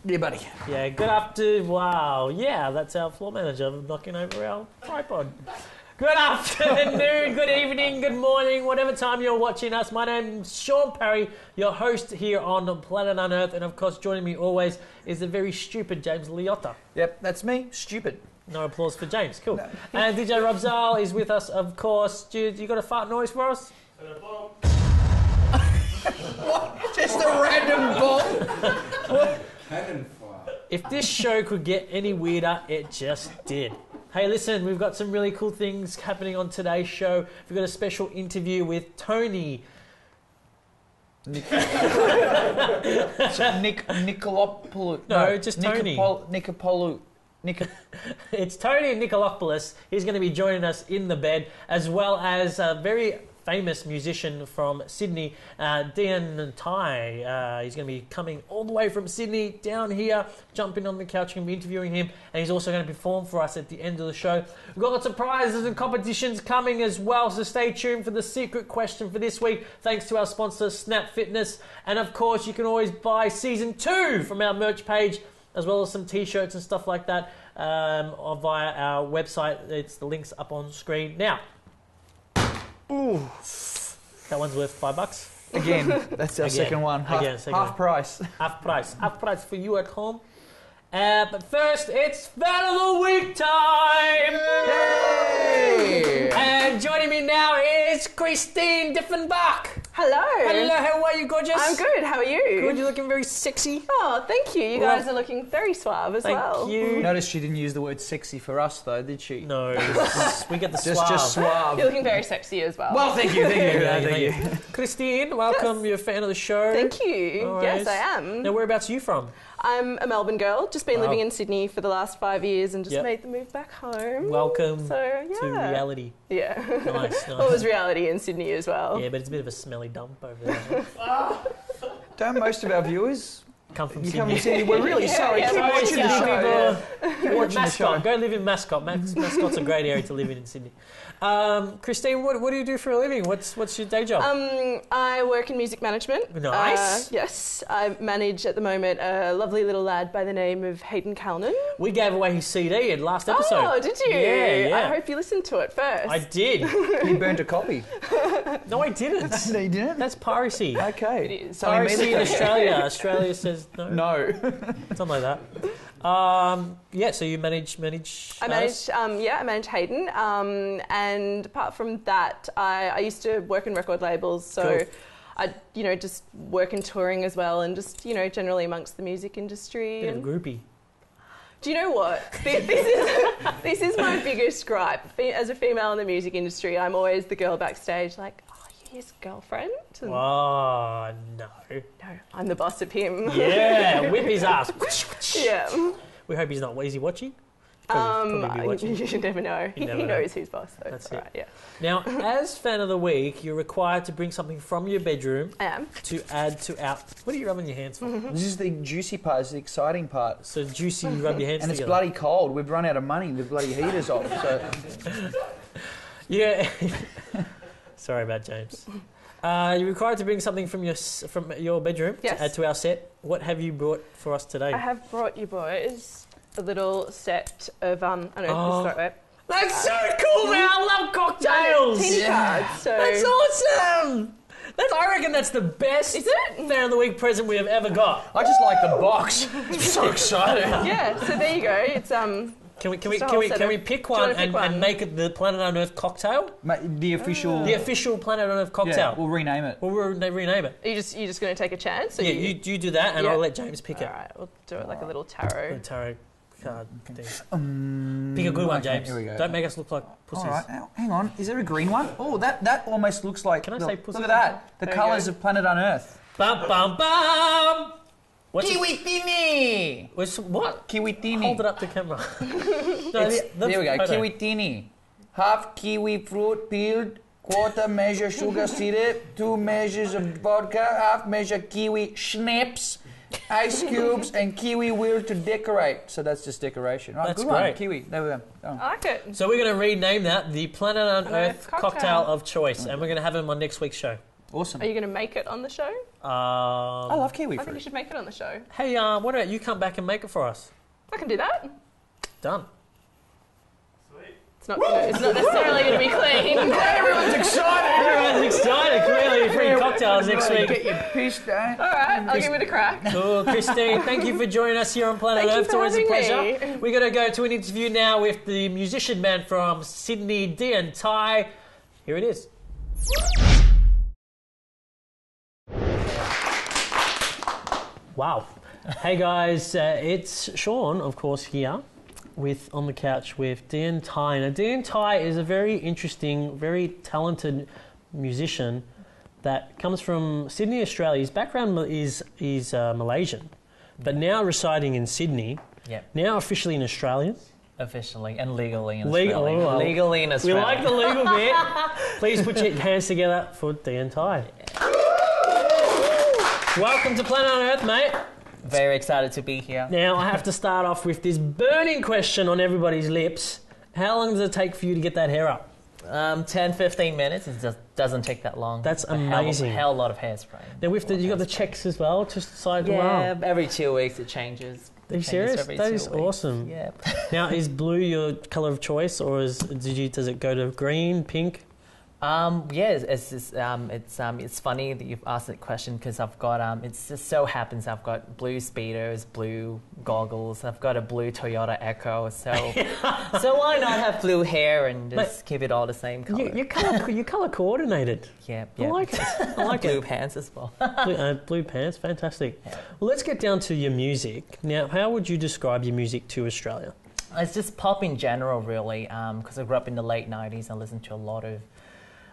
Yeah, buddy. Yeah, good afternoon. Wow, yeah, that's our floor manager knocking over our tripod. Good afternoon, good evening, good morning, whatever time you're watching us. My name's Sean Parry, your host here on Planet Unearth, and of course joining me always is the very stupid James Liotta. Yep, that's me. Stupid. No applause for James, cool. No. And DJ Rob Zal is with us, of course. Dude, you got a fart noise for us? What? Just a random bomb? What? Cannon fire. If this show could get any weirder, it just did. Hey, listen, we've got some really cool things happening on today's show. We've got a special interview with Tony. Nicolopoulos. No, just Tony. It's Tony Nicolopoulos. He's going to be joining us in the bed, as well as a very famous musician from Sydney, Dian Tai. He's going to be coming all the way from Sydney down here, jumping on the couch and be interviewing him, and he's also going to perform for us at the end of the show. We've got lots of prizes and competitions coming as well, so stay tuned for the secret question for this week, thanks to our sponsor Snap Fitness. And of course, you can always buy Season 2 from our merch page, as well as some t-shirts and stuff like that via our website. It's the links up on screen now. Ooh, that one's worth $5. Again, that's our second one. Half price. Half price for you at home. But first, it's Fan of the Week time! Yay! And joining me now is Christine Diffenbach. Hello. Hello, how are you, gorgeous? I'm good, how are you? Good, you're looking very sexy. Oh, thank you. You guys are looking very suave as well. Thank you. Notice she didn't use the word sexy for us, though, did she? No, we get the suave. Just suave. You're looking very sexy as well. Well, thank you. Thank you. Christine, welcome. Yes. You're a fan of the show. Thank you. Always. Yes, I am. Now, whereabouts are you from? I'm a Melbourne girl, just been living in Sydney for the last 5 years and just made the move back home. Welcome to reality. Yeah. Nice. Well, it was reality in Sydney as well. Yeah, but it's a bit of a smelly dump over there. Don't most of our viewers come from Sydney? We're really sorry. Keep watching the show. Keep watching the show. Go live in Mascot. Mascot's a great area to live in Sydney. Christine, what do you do for a living? What's your day job? I work in music management. Nice. Yes, I manage at the moment a lovely little lad by the name of Hayden Calnan. We gave away his CD in last episode. Oh, did you? Yeah. I hope you listened to it first. I did. You burnt a copy. No, I didn't. No, you didn't? That's piracy. Okay. It is. Piracy in Australia. Australia says no. No. Something like that. So you manage I manage Hayden. And apart from that, I used to work in record labels, so cool. I just work in touring as well, and just generally amongst the music industry. Bit of a groupie. Do you know what? This is my biggest gripe. As a female in the music industry, I'm always the girl backstage, like, oh, you're his girlfriend? And oh, no. No, I'm the boss of him. Yeah, whip his ass. Yeah. We hope he's not. Is he watching? Probably be watching. You never know. He knows who's boss, though. That's it. Right, yeah. Now, as fan of the week, you're required to bring something from your bedroom. I am. To add to our... What are you rubbing your hands for? This is the juicy part. It's the exciting part. So juicy, you rub your hands and together. It's bloody cold. We've run out of money. The bloody heater's off. So. Yeah. Sorry about James. You're required to bring something from your bedroom to add to our set. What have you brought for us today? I have brought you boys a little set of That's so cool, man! I love cocktails. Teeny cards. So that's awesome. I reckon that's the best Fan of the Week present we have ever got. I just like the box. I'm so excited. Yeah. So there you go. It's Can we pick one and make it the Planet Unearth cocktail? The official Planet Unearth cocktail. Yeah, we'll rename it. We'll rename it. Are you just going to take a chance? Yeah, you do that, and I'll let James pick it. All right, we'll do it like a little tarot. A tarot card thing. Pick a good one, James. Here we go. Don't make us look like pussies. All right, now, hang on. Is there a green one? Oh, that almost looks like... Can I say pussy? Look at that. The colours of Planet Unearth. Bum, bum, bum! Kiwitini! What? Kiwitini. Hold it up to camera. There we go. Kiwitini. Half kiwi fruit peeled, quarter measure sugar syrup, 2 measures of vodka, half measure kiwi schnapps, ice cubes, and kiwi will to decorate. So that's just decoration. Right, that's good great. One. Kiwi. There we go. Oh. I like it. So we're going to rename that the Planet Unearth cocktail of choice, and we're going to have him on next week's show. Awesome. Are you going to make it on the show? I love kiwi fruit. I think you should make it on the show. Hey, what about you come back and make it for us? I can do that. Done. It's not necessarily going to be clean. Everyone's excited. Everyone's excited. Clearly, free cocktails next week. Get your piss, don't. All right, I'll give it a crack. Cool, Christine. Thank you for joining us here on Planet Thank you Earth. It's for always a having pleasure. me. We're going to go to an interview now with the musician band from Sydney, Dean Ty. Here it is. Wow. Hey guys, it's Sean, of course, here on the couch with Dean Ty. Now, Dean Ty is a very interesting, very talented musician that comes from Sydney, Australia. His background is Malaysian, but now residing in Sydney. Yep. Now officially an Australian. Officially and legally in Australia. Legally in We Australia. like the legal bit. Please put your hands together for Dean Ty. Welcome to Planet Earth, mate. Very excited to be here. Now, I have to start off with this burning question on everybody's lips. How long does it take for you to get that hair up? 10, 15 minutes. It just doesn't take that long. That's A amazing. hell lot of hairspray. Now, you got the checks as well, just side to Yeah, arm. every 2 weeks it changes. Are you serious? That is awesome. Yeah. Now, is blue your colour of choice, or does it go to green, pink? It's funny that you've asked that question because I've got it just so happens I've got blue speedos, blue goggles. I've got a blue Toyota Echo, so why not have blue hair and just keep it all the same color? You colour coordinated. Yeah. I like it. I like blue it. pants as well. Blue pants, fantastic. Yeah. Well, let's get down to your music. Now, how would you describe your music to Australia? It's just pop in general, really, because I grew up in the late 90s. I listened to a lot of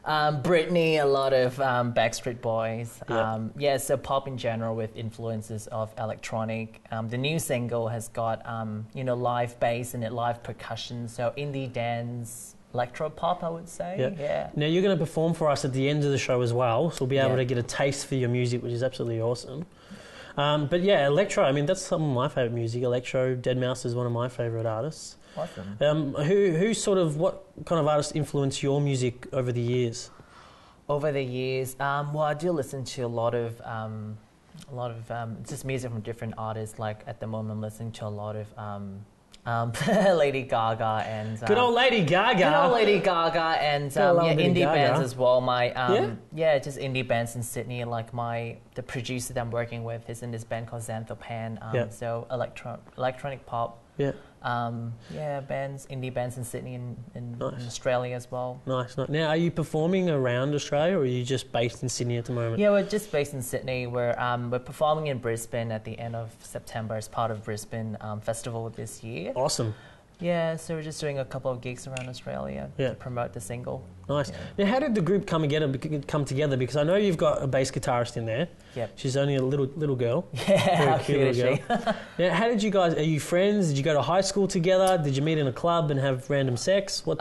Britney, a lot of Backstreet Boys. So pop in general with influences of electronic. The new single has got, live bass in it, live percussion. So indie dance, electro pop, I would say. Yeah. Now, you're going to perform for us at the end of the show as well, so we'll be able to get a taste for your music, which is absolutely awesome. But yeah, electro, I mean, that's some of my favourite music. Electro, Deadmau5 is one of my favourite artists. Awesome. What kind of artists influenced your music over the years? Over the years, I do listen to a lot of just music from different artists. Like at the moment, I'm listening to a lot of Lady Gaga and Good old Lady Gaga. Good old Lady Gaga and indie bands as well. Just indie bands in Sydney. Like the producer that I'm working with is in this band called Xanthopan. So electronic pop. Yeah. Indie bands in Sydney and in Australia as well. Nice. Now, are you performing around Australia, or are you just based in Sydney at the moment? Yeah, we're just based in Sydney. We're performing in Brisbane at the end of September as part of Brisbane Festival this year. Awesome. Yeah, so we're just doing a couple of gigs around Australia to promote the single. Nice. Now, how did the group come together? Because I know you've got a bass guitarist in there. Yep. She's only a little girl. Yeah, how cute is she? Now, how did you guys? Are you friends? Did you go to high school together? Did you meet in a club and have random sex? How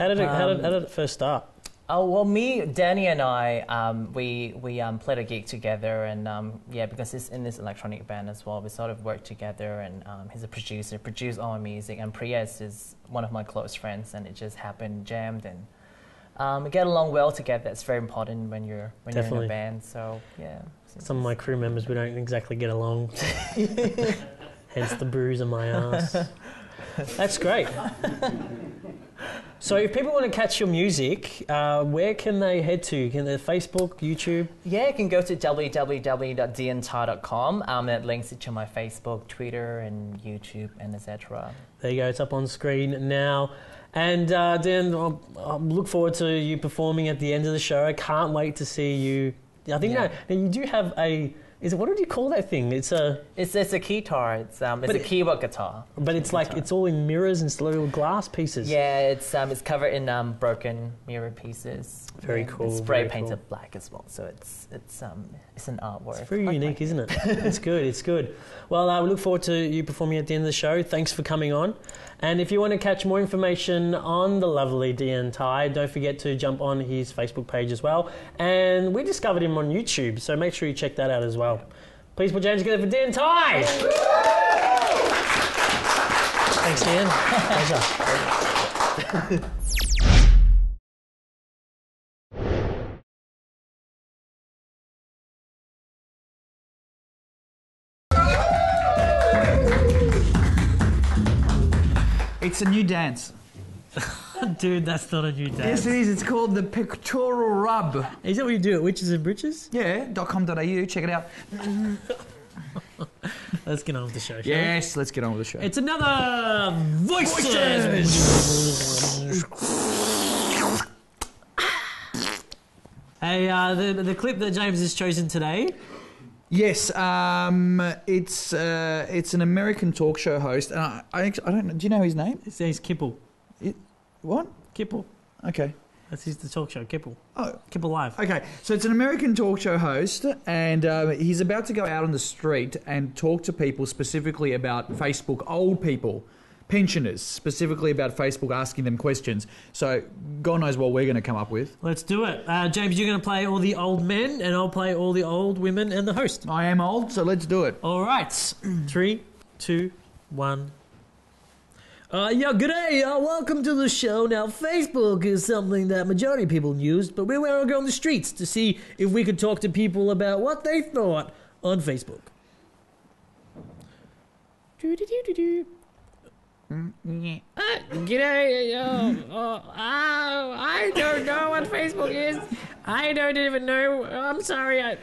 did it first start? Oh, well, Danny and I, we played a gig together, and because he's in this electronic band as well, we sort of worked together, and he's a producer, produced all my music, and Priyas is one of my close friends, and it just happened, jammed, and we get along well together. It's very important when you're in a band, so yeah. Some of my crew members, we don't exactly get along, hence the bruise on my ass. That's great. So if people want to catch your music, where can they head to? Can they Facebook, YouTube? Yeah, you can go to www.dntar.com. That links it to my Facebook, Twitter, and YouTube, and etc. There you go. It's up on screen now. And Dan, I look forward to you performing at the end of the show. I can't wait to see you. I think now you do have a... what did you call that thing? It's a guitar. It's a keyboard guitar. But it's like it's all in mirrors and little glass pieces. Yeah, it's covered in broken mirror pieces. Very cool. It's spray painted black as well, so it's an artwork. It's very unique, isn't it? It's good. It's good. Well, we look forward to you performing at the end of the show. Thanks for coming on. And if you want to catch more information on the lovely Dean Ty, don't forget to jump on his Facebook page as well. And we discovered him on YouTube, so make sure you check that out as well. Please put your hands together for Dean Ty. Thanks, Dan. Pleasure. It's a new dance. Dude, that's not a new dance. Yes, it is. It's called the Pictorial Rub. Is that what you do at Witches and Britches? Yeah, .com.au. Check it out. Let's get on with the show, shall we? Yes, let's get on with the show. It's another Voices! Hey, the clip that James has chosen today. Yes, it's an American talk show host, and I don't know. Do you know his name? It says Kipple. What? Kipple. Okay. That's the talk show, Kipple. Oh. Kipple Live. Okay, so it's an American talk show host, and he's about to go out on the street and talk to people specifically about Facebook, old people, pensioners, specifically about Facebook, asking them questions. So God knows what we're going to come up with. Let's do it. James, you're going to play all the old men, and I'll play all the old women and the host. I am old, so let's do it. All right. 3, 2, 1... g'day, welcome to the show. Now, Facebook is something that majority of people use, but we want to go on the streets to see if we could talk to people about what they thought on Facebook. G'day, I don't know what Facebook is. I don't even know. I'm sorry, yes,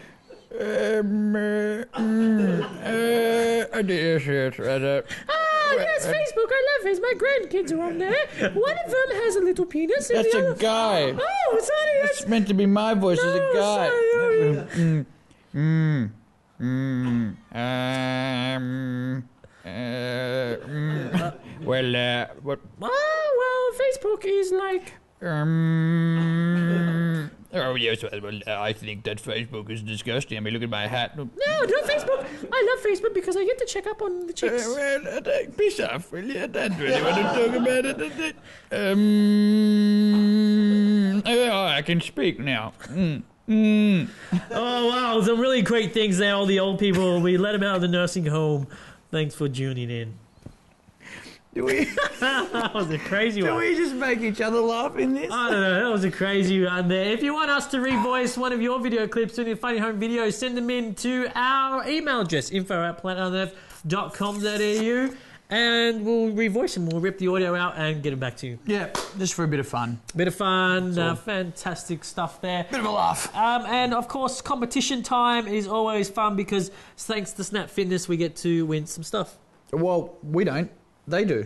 Facebook. I love it. My grandkids are on there. One of them has a little penis. And That's the a other... guy. Oh, sorry. It's meant to be my voice as a guy. What? Well, Facebook is like... Oh, yes, well, I think that Facebook is disgusting. I mean, look at my hat. No, not Facebook. I love Facebook because I get to check up on the chicks. Piss off, will you? I don't really want to talk about it. I can speak now. Oh, wow. Some really great things there, all the old people. We let them out of the nursing home. Thanks for tuning in. Do we? That was a crazy one. Do we just make each other laugh in this? I don't know. That was a crazy one there. If you want us to revoice one of your video clips in your funny home videos, send them in to our email address, info@planetunearth.com.au, and we'll revoice them. We'll rip the audio out and get them back to you. Yeah, just for a bit of fun. Bit of fun. Fantastic stuff there. Bit of a laugh. And, of course, competition time is always fun because thanks to Snap Fitness, we get to win some stuff. Well, we don't. They do.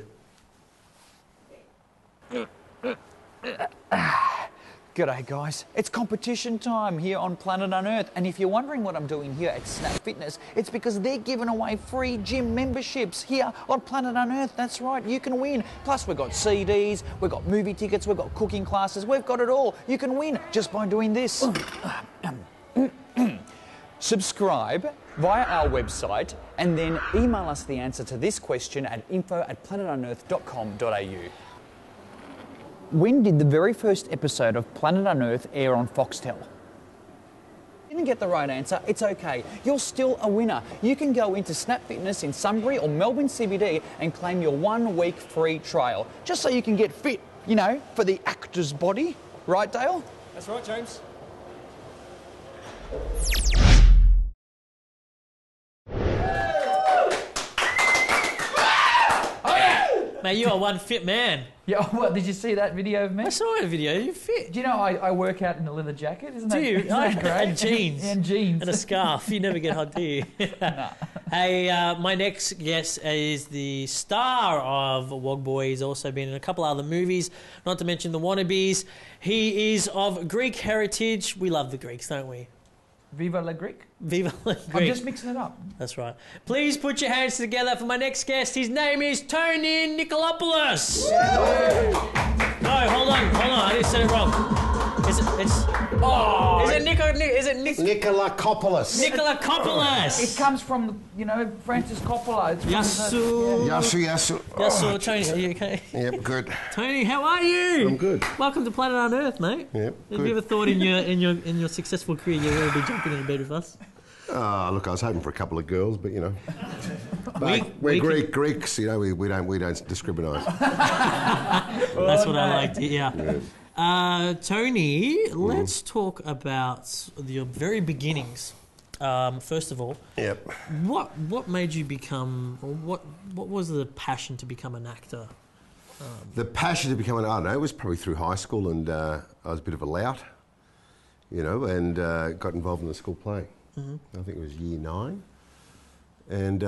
G'day guys, it's competition time here on Planet Unearth, and if you're wondering what I'm doing here at Snap Fitness, it's because they're giving away free gym memberships here on Planet Unearth. That's right, you can win. Plus we've got CDs, we've got movie tickets, we've got cooking classes, we've got it all. You can win just by doing this. Subscribe via our website and then email us the answer to this question at info@planetunearth.com.au. When did the very first episode of Planet Unearth air on Foxtel? Didn't get the right answer, it's okay. You're still a winner. You can go into Snap Fitness in Sunbury or Melbourne CBD and claim your 1 week free trial, just so you can get fit, you know, for the actor's body. Right, Dale? That's right, James. Mate, you are one fit man. Yeah, what, did you see that video of me? I saw a video. You're fit. Do you know I work out in a leather jacket? Isn't that, Do you? isn't that great? And jeans. And jeans. And a scarf. You never get hot, do you? Nah. Hey, my next guest is the star of Wog Boy. He's also been in a couple other movies, not to mention The Wannabes. He is of Greek heritage. We love the Greeks, don't we? Viva la Greek? Viva la Greek. I'm just mixing it up. That's right. Please put your hands together for my next guest. His name is Tony Nikolopoulos. No, hold on. I just said it wrong. Is it Nikolakopoulos. Nikolakopoulos. It comes from, you know, Francis Coppola. It's from Yasu. Yes, Tony, are you okay? Yep, good. Tony, how are you? I'm good. Welcome to Planet Unearth, mate. Yep, Have you ever thought in your successful career you're going to be jumping in bed with us? Look, I was hoping for a couple of girls, but you know, We we're Greeks. You know, we don't discriminate. That's what I liked. Yeah. Tony, let's talk about your very beginnings. First of all, Yep. what made you become, or what was the passion to become an actor? The passion to become I don't know, it was probably through high school, and I was a bit of a lout, you know, and got involved in the school play. I think it was year 9. And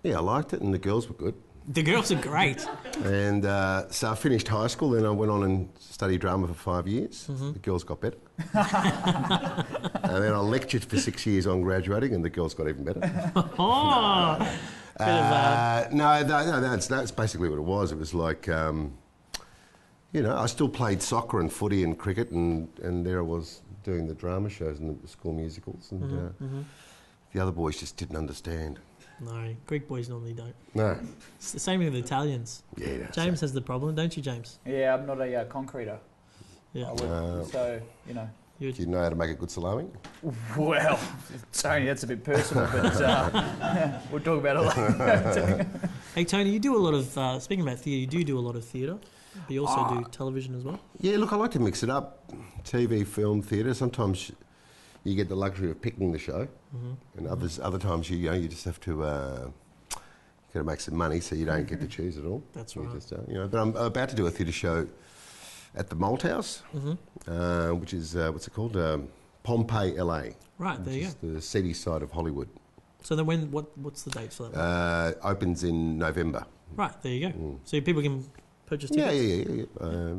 yeah, I liked it, and the girls were good. The girls are great. And so I finished high school, then I went on and studied drama for 5 years. The girls got better. And then I lectured for 6 years on graduating, and the girls got even better. Oh! No, that's basically what it was. It was like, you know, I still played soccer and footy and cricket, and there I was doing the drama shows and the school musicals, and the other boys just didn't understand. No, Greek boys normally don't. No. It's the same with Italians. Yeah. James has the problem, don't you, James? Yeah, I'm not a concreter. Yeah. So, you know. Do you know how to make a good salami? Well, Tony, that's a bit personal, but we'll talk about it later. Hey, Tony, you do a lot of, speaking about theatre, you do a lot of theatre, but you also do television as well? Yeah, look, I like to mix it up. TV, film, theatre. Sometimes you get the luxury of picking the show, and other times you just have to got to make some money, so you don't get to choose at all. That's right. Just, you know, but I'm about to do a theatre show at the Malthouse, which is what's it called? Pompeii, LA. Right, there you go. The seedy side of Hollywood. So then, what's the dates for that? Opens in November. Right, there you go. So people can purchase tickets. Yeah,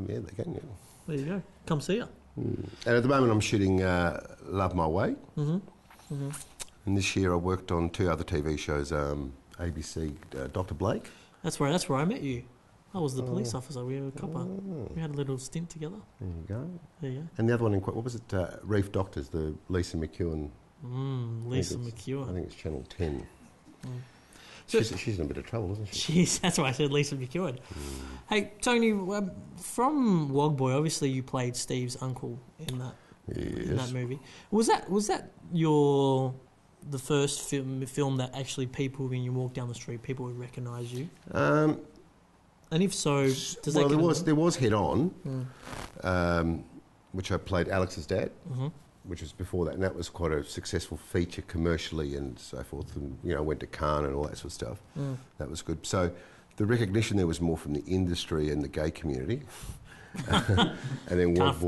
they can. Yeah. There you go. Come see her. And at the moment, I'm shooting Love My Way. And this year, I worked on 2 other TV shows. ABC, Dr. Blake. That's where I met you. I was the police officer. We were a copper. We had a little stint together. There you go. There you go. And the other one, what was it? Reef Doctors, the Lisa McEwen. Lisa McEwen. I think it's Channel 10. So she's in a bit of trouble, isn't she? That's why I said Lisa McEwen. Hey, Tony, from Wog Boy, obviously you played Steve's uncle in that movie. Was that the first film that actually people, when you walk down the street, people would recognise you? And if so, there was Head On, which I played Alex's dad, which was before that, and that was quite a successful feature commercially and so forth. And you know, went to Cannes and all that sort of stuff. That was good. So the recognition there was more from the industry and the gay community, and then Wog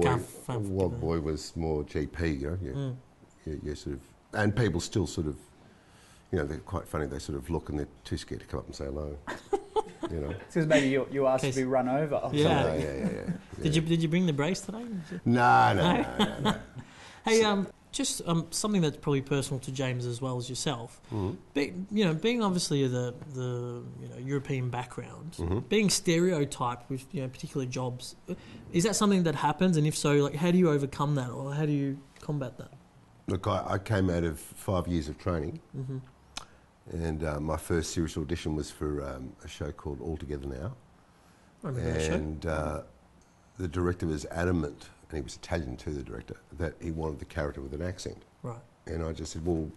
Boy was more GP. You know, you sort of, and people still sort of, you know, they're quite funny. They sort of look and they're too scared to come up and say hello. You know, because maybe you asked to be run over. Yeah. Yeah. Did you bring the brace today? No. Hey, just something that's probably personal to James as well as yourself. Being obviously the European background, being stereotyped with particular jobs, is that something that happens? And if so, like, how do you overcome that, or how do you combat that? Look, I came out of 5 years of training, and my first serious audition was for a show called All Together Now. I remember that show. And the director was adamant, and he was Italian too, the director, that he wanted the character with an accent. Right. And I just said, well,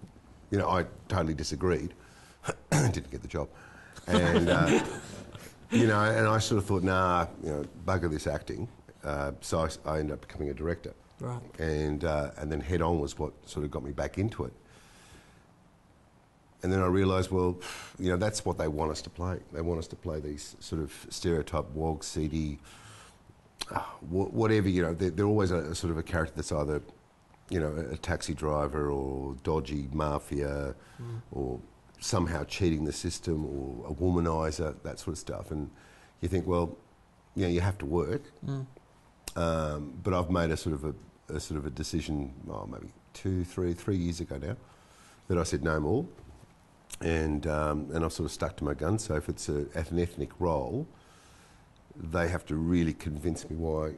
you know, I totally disagreed. Didn't get the job. And, you know, and I sort of thought, nah, you know, bugger this acting. So I ended up becoming a director. Right. And then Head On was what sort of got me back into it. And then I realised, well, you know, that's what they want us to play. They want us to play these sort of stereotype, wog, seedy, whatever, you know. They're always a sort of a character that's either, you know, a taxi driver or dodgy mafia or somehow cheating the system or a womaniser, that sort of stuff. And you think, well, you know, you have to work. But I've made a sort of a decision, maybe 3 years ago now, that I said no more. And I've sort of stuck to my guns. So if it's an ethnic role, they have to really convince me why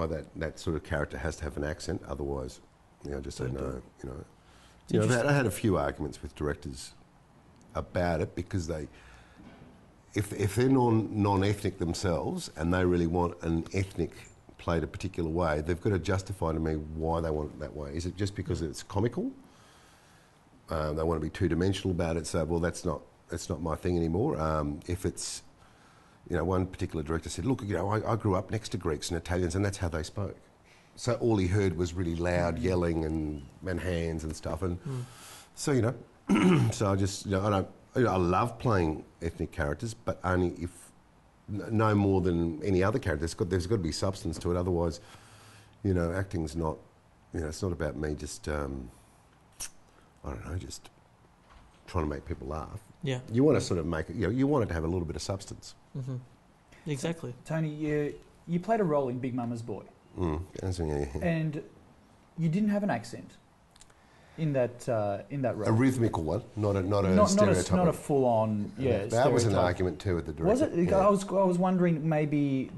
that sort of character has to have an accent. Otherwise, you know, just say no. You know, I had a few arguments with directors about it because if they're non-ethnic themselves and they really want an ethnic played a particular way, they've got to justify to me why they want it that way. Is it just because it's comical? They want to be two-dimensional about it, so, well, that's not my thing anymore. If it's, you know, one particular director said, look, you know, I grew up next to Greeks and Italians and that's how they spoke. So all he heard was really loud yelling and hands and stuff. And so, you know, so I just, you know, I love playing ethnic characters, but only no more than any other character. There's got to be substance to it. Otherwise, you know, acting's not, you know, it's not about me just, I don't know, just trying to make people laugh. Yeah. You want to sort of make it, you know, you want it to have a little bit of substance. Mm-hmm. Exactly. Tony, you played a role in Big Mama's Boy. And you didn't have an accent in that role. A rhythmical one, not a stereotype. Not a full-on, That was an argument too with the director. Was it? Yeah. I was wondering, maybe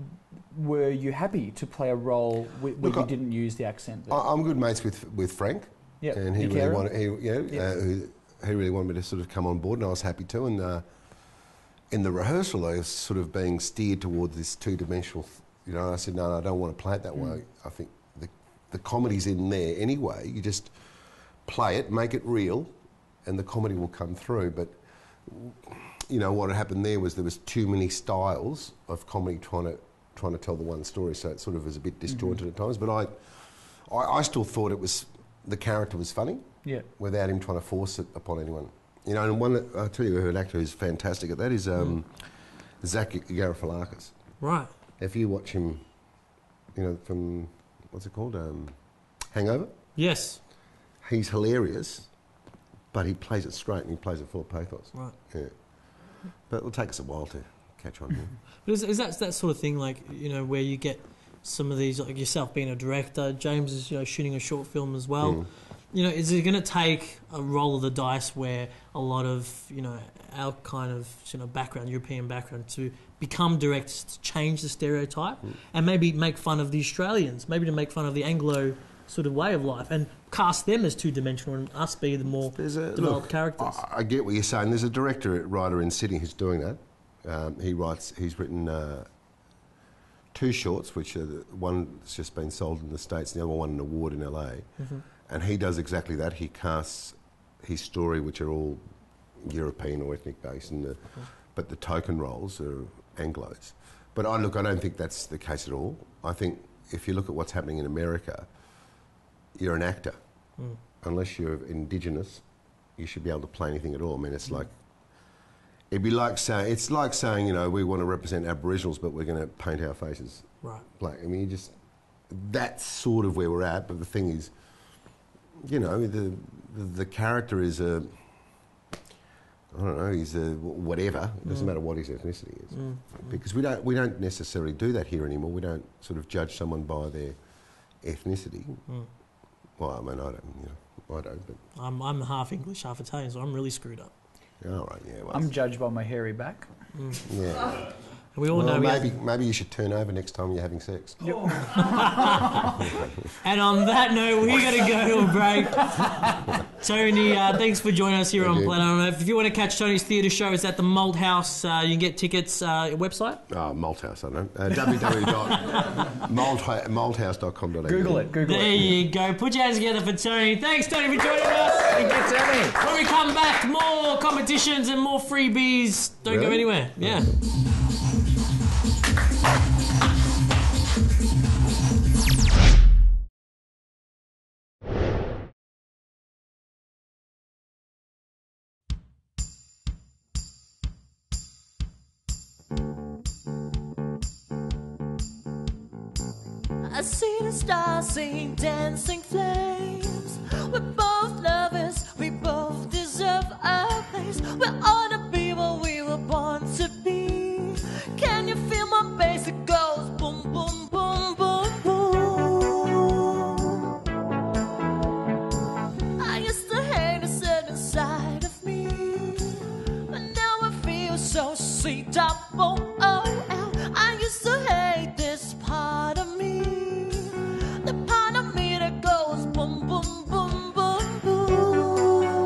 were you happy to play a role where you didn't use the accent? I'm good mates with Frank. Yeah. And he really wanted he really wanted me to sort of come on board, and I was happy to. And in the rehearsal, I was sort of being steered towards this two-dimensional. You know, I said, no, I don't want to play it that way. I think the comedy's in there anyway. You just play it, make it real, and the comedy will come through. But you know what happened there was too many styles of comedy trying to tell the one story, so it sort of was a bit disjointed at times. But I still thought the character was funny, without him trying to force it upon anyone. You know, and I'll tell you an actor who's fantastic at that is Zach Galifianakis. Right. If you watch him, you know, from what's it called, Hangover. Yes. He's hilarious, but he plays it straight and he plays it full of pathos. Right. Yeah. But it'll take us a while to catch on. But is that sort of thing, like, you know, where you get some of these, like yourself being a director, James is, you know, shooting a short film as well. You know, is it going to take a roll of the dice where a lot of, you know, our kind of, you know, background, European background, to become directors, to change the stereotype and maybe make fun of the Australians, maybe to make fun of the Anglo sort of way of life and cast them as two-dimensional and us be the more developed characters? I get what you're saying. There's a writer in Sydney who's doing that. He's written 2 shorts, which are one's just been sold in the States, and the other one won an award in LA. And he does exactly that. He casts his story, which are all European or ethnic based, but the token roles are Anglos. But I don't think that's the case at all. I think if you look at what's happening in America, you're an actor. Unless you're Indigenous, you should be able to play anything at all. I mean, it's like, it'd be like saying, you know, we want to represent Aboriginals, but we're going to paint our faces black. I mean, that's sort of where we're at. But the thing is, you know, the character is I don't know, he's a whatever. It doesn't matter what his ethnicity is, because we don't necessarily do that here anymore. We don't sort of judge someone by their ethnicity. Well, I mean, I don't. But I'm half English, half Italian, so I'm really screwed up. All right, yeah. Well, I'm judged by my hairy back. Yeah. We all know. Maybe you should turn over next time you're having sex. And on that note, we're going to go to a break. Tony, thanks for joining us here on Planet. If you want to catch Tony's theatre show, it's at the Malt House. You can get tickets. Website? Malt House, I don't know. www.malthouse.com.au. Google it. There you go. Put your hands together for Tony. Thanks, Tony, for joining us. Thank you, Tony. When we come back, more competitions and more freebies. Don't go anywhere. Yeah. I see the stars singing dancing flames. We're both lovers, we both deserve a place. We're all the people we were born to be. Can you feel my bass? It goes boom, boom, boom, boom, boom. I used to hate a certain side of me, but now I feel so sweet. I used to hate this part of me. The part of me that goes boom, boom, boom, boom, boom.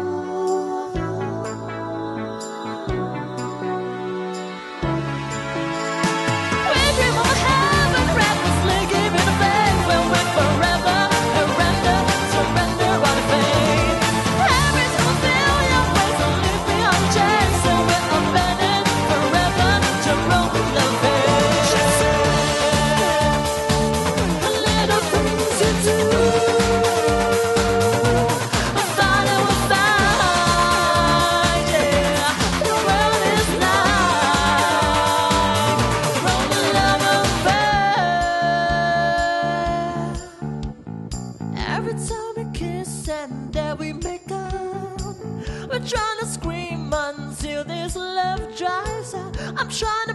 trying to